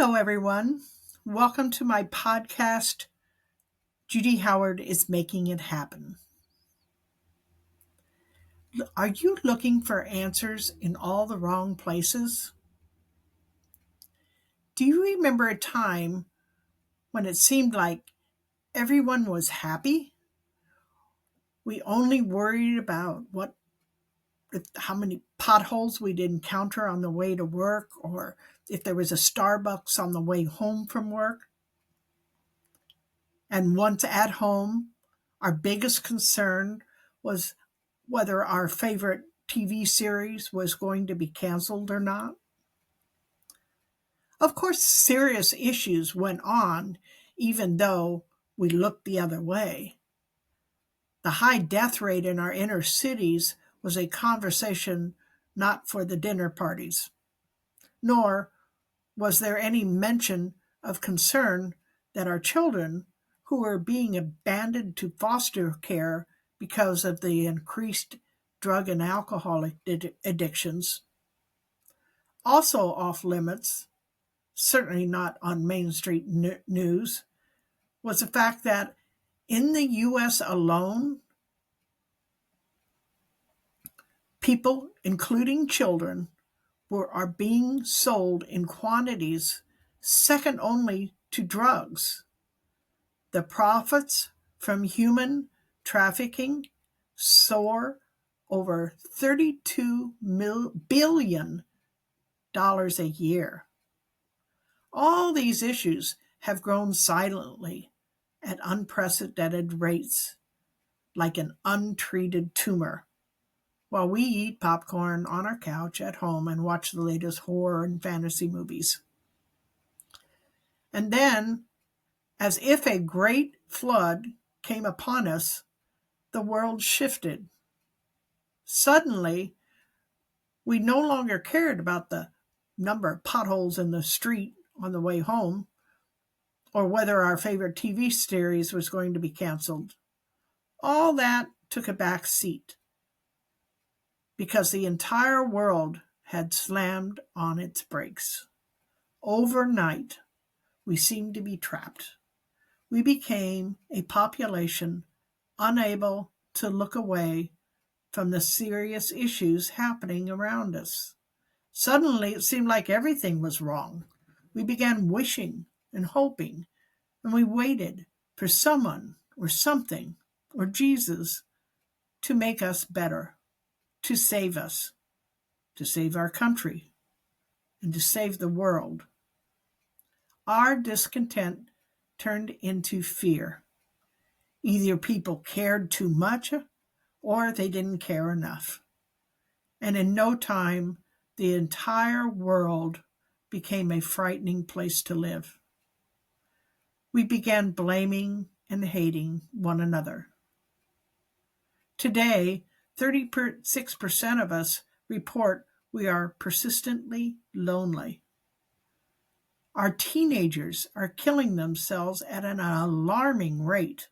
Hello, everyone. Welcome to my podcast, Judy Howard is Making It Happen. Are you looking for answers in all the wrong places? Do you remember a time when it seemed like everyone was happy? We only worried about how many potholes we'd encounter on the way to work, or if there was a Starbucks on the way home from work. And once at home, our biggest concern was whether our favorite TV series was going to be canceled or not. Of course, serious issues went on, even though we looked the other way. The high death rate in our inner cities was a conversation not for the dinner parties, nor was there any mention of concern that our children, who were being abandoned to foster care because of the increased drug and alcohol addictions, also off limits, certainly not on Main Street News, was the fact that in the U.S. alone, people, including children, are being sold in quantities second only to drugs. The profits from human trafficking soar over $32 billion a year. All these issues have grown silently at unprecedented rates, like an untreated tumor, while we eat popcorn on our couch at home and watch the latest horror and fantasy movies. And then, as if a great flood came upon us, the world shifted. Suddenly, we no longer cared about the number of potholes in the street on the way home, or whether our favorite TV series was going to be canceled. All that took a back seat because the entire world had slammed on its brakes. Overnight, we seemed to be trapped. We became a population unable to look away from the serious issues happening around us. Suddenly, it seemed like everything was wrong. We began wishing and hoping, and we waited for someone or something or Jesus to make us better, to save us, to save our country, and to save the world. Our discontent turned into fear. Either people cared too much or they didn't care enough. And in no time, the entire world became a frightening place to live. We began blaming and hating one another. Today, 36% of us report we are persistently lonely. Our teenagers are killing themselves at an alarming rate.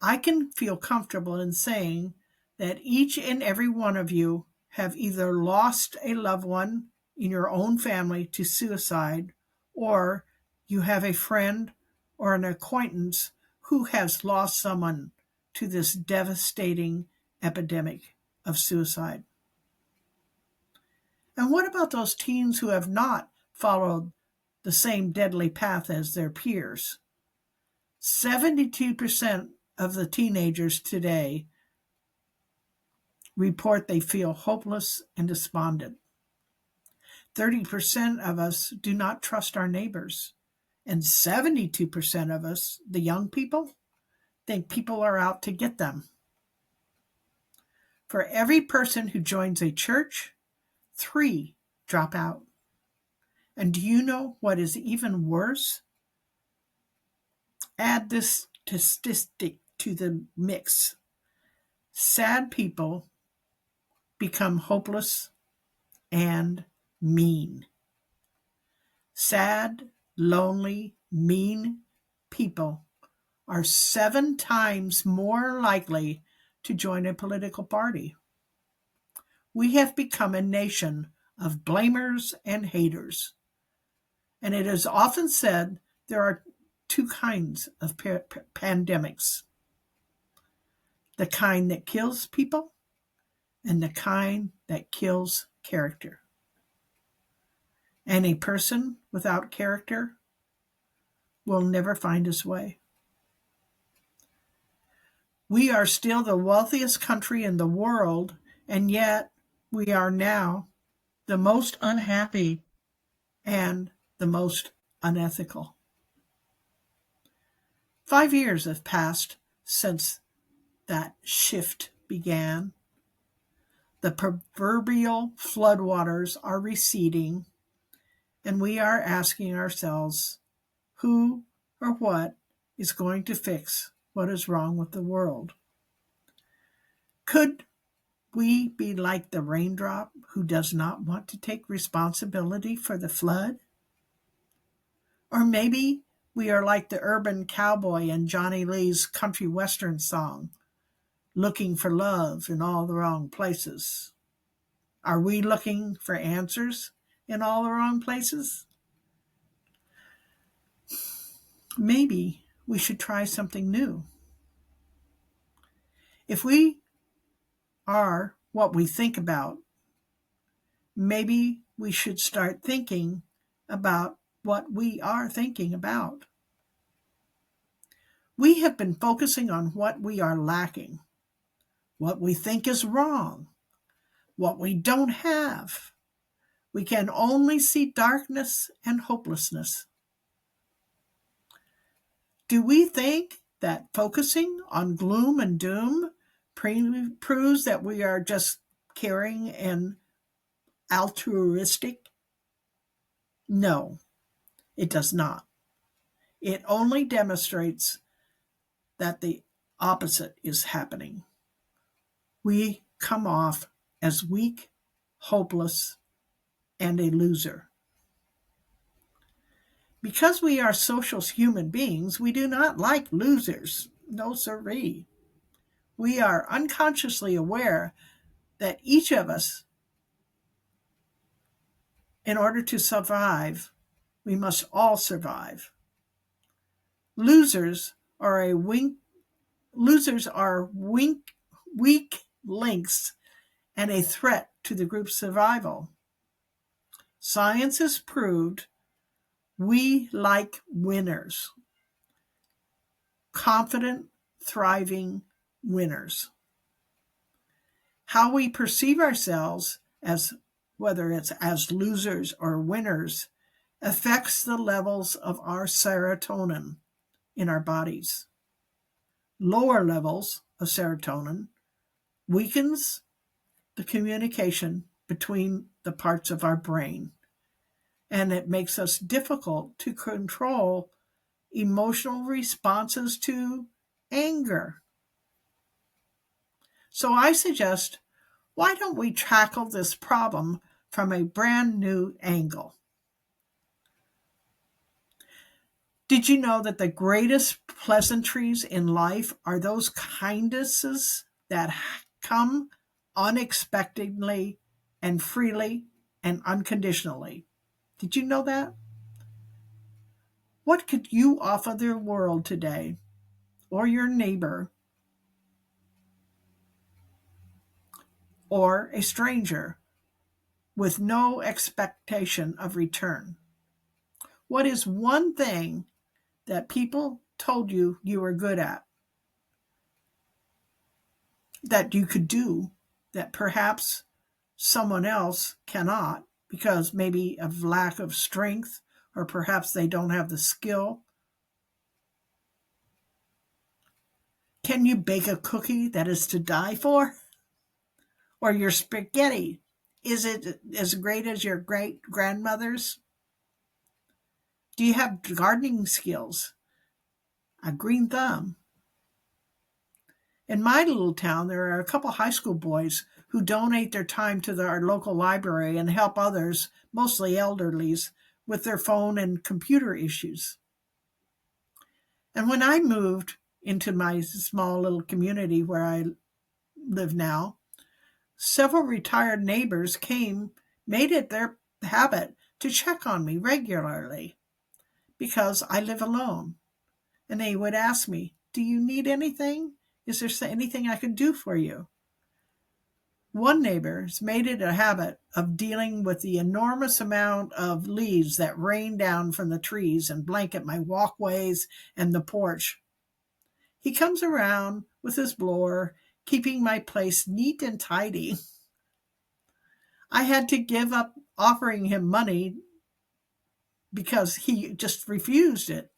I can feel comfortable in saying that each and every one of you have either lost a loved one in your own family to suicide, or you have a friend or an acquaintance who has lost someone to this devastating epidemic of suicide. And what about those teens who have not followed the same deadly path as their peers? 72% of the teenagers today report they feel hopeless and despondent. 30% of us do not trust our neighbors. And 72% of us, the young people, think people are out to get them. For every person who joins a church, 3 drop out. And do you know what is even worse? Add this statistic to the mix. Sad people become hopeless and mean. Sad, lonely, mean people are 7 times more likely to join a political party. We have become a nation of blamers and haters. And it is often said there are two kinds of pandemics: the kind that kills people and the kind that kills character. And a person without character will never find his way. We are still the wealthiest country in the world, and yet we are now the most unhappy and the most unethical. 5 years have passed since that shift began. The proverbial floodwaters are receding, and we are asking ourselves who or what is going to fix what is wrong with the world. Could we be like the raindrop who does not want to take responsibility for the flood? Or maybe we are like the urban cowboy in Johnny Lee's country western song, looking for love in all the wrong places. Are we looking for answers in all the wrong places? Maybe we should try something new. If we are what we think about, maybe we should start thinking about what we are thinking about. We have been focusing on what we are lacking, what we think is wrong, what we don't have. We can only see darkness and hopelessness. Do we think that focusing on gloom and doom proves that we are just caring and altruistic? No, it does not. It only demonstrates that the opposite is happening. We come off as weak, hopeless, and a loser. Because we are social human beings, we do not like losers. No siree. We are unconsciously aware that each of us, in order to survive, we must all survive. Losers are weak links and a threat to the group's survival. Science has proved we like winners, confident, thriving winners. How we perceive ourselves, as whether it's as losers or winners, affects the levels of our serotonin in our bodies. Lower levels of serotonin weakens the communication between the parts of our brain, and it makes us difficult to control emotional responses to anger. So I suggest, why don't we tackle this problem from a brand new angle? Did you know that the greatest pleasantries in life are those kindnesses that come unexpectedly and freely and unconditionally? Did you know that? What could you offer the world today, or your neighbor, or a stranger, with no expectation of return? What is one thing that people told you you were good at, that you could do, that perhaps someone else cannot because maybe of lack of strength, or perhaps they don't have the skill? Can you bake a cookie that is to die for? Or your spaghetti, is it as great as your great grandmother's? Do you have gardening skills? A green thumb? In my little town, there are a couple high school boys who donate their time to our local library and help others, mostly elderlies, with their phone and computer issues. And when I moved into my small little community where I live now, several retired neighbors made it their habit to check on me regularly. because I live alone. And they would ask me, "Do you need anything? Is there anything I can do for you?" One neighbor has made it a habit of dealing with the enormous amount of leaves that rain down from the trees and blanket my walkways and the porch. He comes around with his blower, keeping my place neat and tidy. I had to give up offering him money because he just refused it.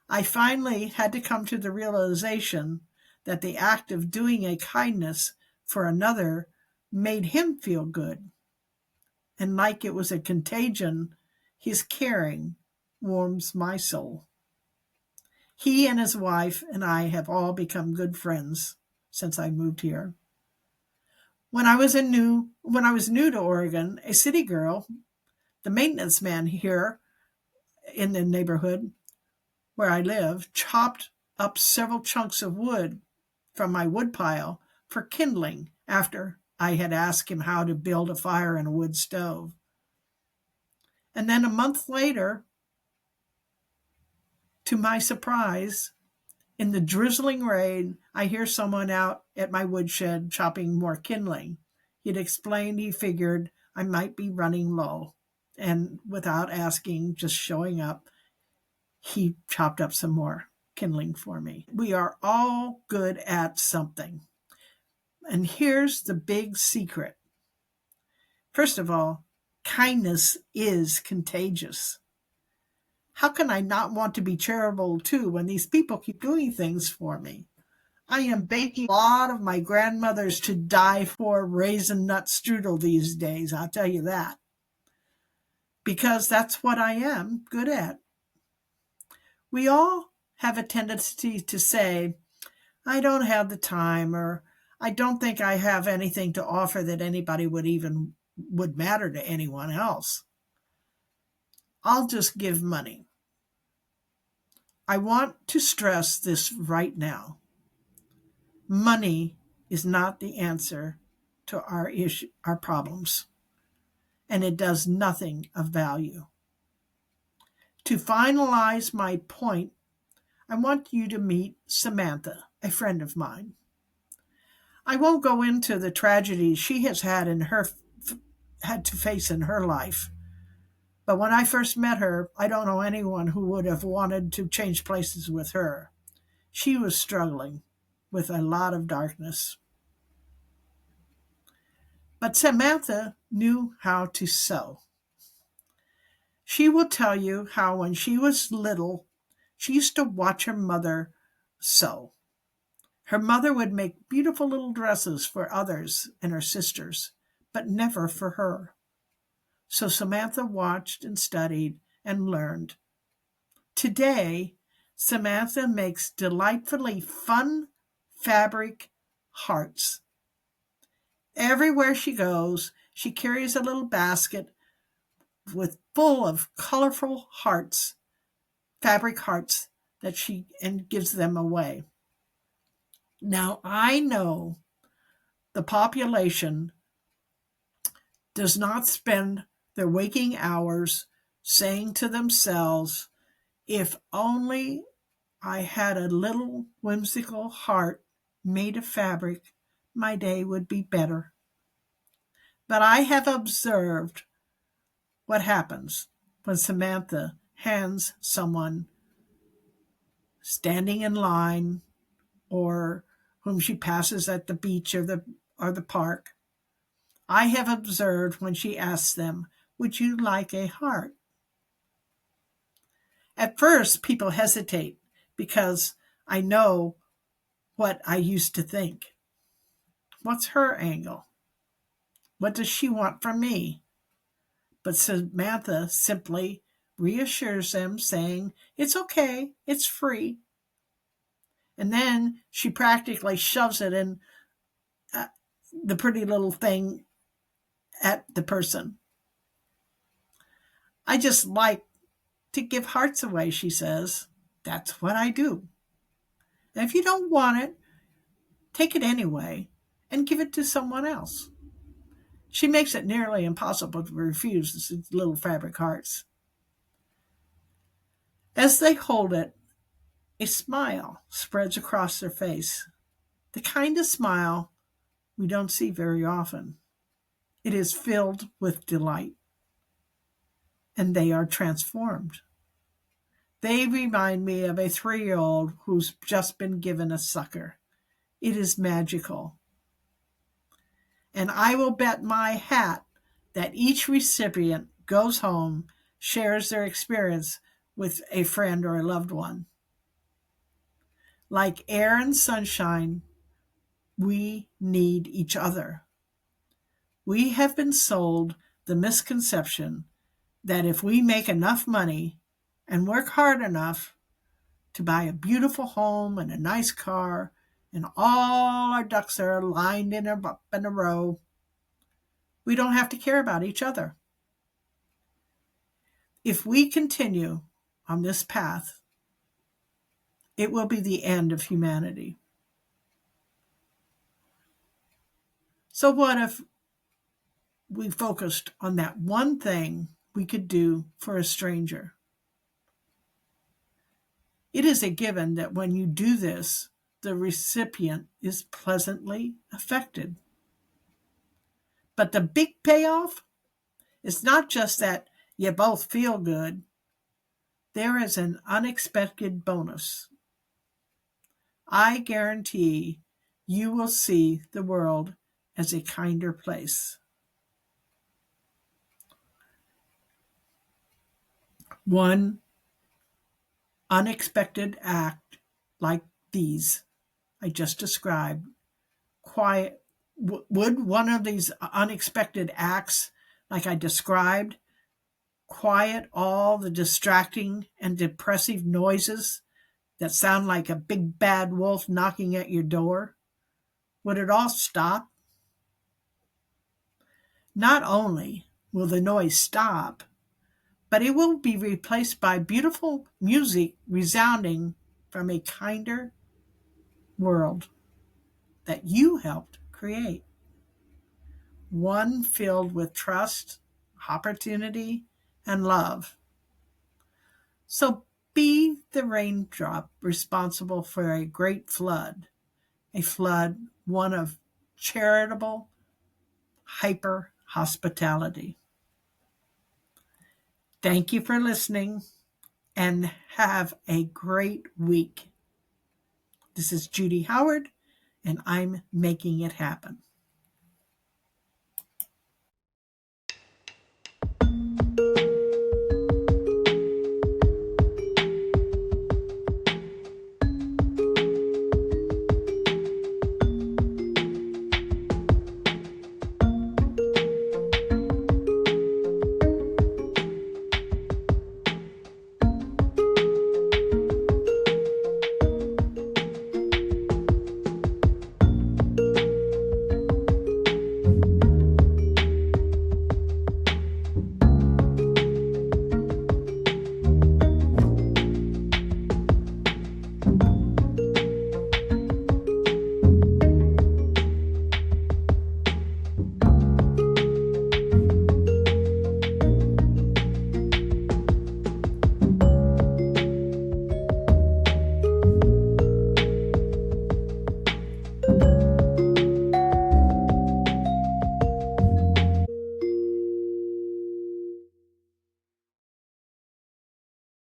I finally had to come to the realization that the act of doing a kindness for another made him feel good. And like it was a contagion, his caring warms my soul. He and his wife and I have all become good friends since I moved here. When I was new to Oregon, a city girl, the maintenance man here in the neighborhood where I live, chopped up several chunks of wood from my woodpile for kindling after I had asked him how to build a fire in a wood stove. And then a month later, to my surprise, in the drizzling rain, I hear someone out at my woodshed chopping more kindling. He'd explained he figured I might be running low. And without asking, just showing up, he chopped up some more kindling for me. We are all good at something. And here's the big secret. First of all, kindness is contagious. How can I not want to be charitable too when these people keep doing things for me? I am baking a lot of my grandmother's to die for raisin nut strudel these days, I'll tell you that. Because that's what I am good at. We all have a tendency to say, "I don't have the time," or "I don't think I have anything to offer that anybody would matter to anyone else. I'll just give money." I want to stress this right now. Money is not the answer to our problems, and it does nothing of value. To finalize my point, I want you to meet Samantha, a friend of mine. I won't go into the tragedies she has had to face in her life. But when I first met her, I don't know anyone who would have wanted to change places with her. She was struggling with a lot of darkness. But Samantha knew how to sew. She will tell you how when she was little, she used to watch her mother sew. Her mother would make beautiful little dresses for others and her sisters, but never for her. So Samantha watched and studied and learned. Today, Samantha makes delightfully fun fabric hearts. Everywhere she goes, she carries a little basket with full of colorful hearts, fabric hearts that she and gives them away. Now I know the population does not spend their waking hours saying to themselves, "If only I had a little whimsical heart made of fabric, my day would be better." But I have observed what happens when Samantha hands someone standing in line or whom she passes at the beach or the park. I have observed when she asks them, "Would you like a heart?" At first, people hesitate because I know what I used to think. What's her angle? What does she want from me? But Samantha simply reassures them, saying, "It's okay, it's free." And then she practically shoves it in the pretty little thing at the person. "I just like to give hearts away," she says. "That's what I do. And if you don't want it, take it anyway and give it to someone else." She makes it nearly impossible to refuse these little fabric hearts. As they hold it, a smile spreads across their face, the kind of smile we don't see very often. It is filled with delight, and they are transformed. They remind me of a 3-year-old who's just been given a sucker. It is magical. And I will bet my hat that each recipient goes home, shares their experience with a friend or a loved one. Like air and sunshine, we need each other. We have been sold the misconception that if we make enough money and work hard enough to buy a beautiful home and a nice car, and all our ducks are lined in a row, we don't have to care about each other. If we continue on this path, it will be the end of humanity. So what if we focused on that one thing we could do for a stranger? It is a given that when you do this, the recipient is pleasantly affected. But the big payoff is not just that you both feel good. There is an unexpected bonus. I guarantee you will see the world as a kinder place. One unexpected act like these I just described, would one of these unexpected acts like I described quiet all the distracting and depressive noises that sound like a big bad wolf knocking at your door? Would it all stop? Not only will the noise stop, but it will be replaced by beautiful music resounding from a kinder world that you helped create. One filled with trust, opportunity, and love. So be the raindrop responsible for a great flood, a flood, one of charitable, hyper hospitality. Thank you for listening and have a great week. This is Judy Howard, and I'm making it happen.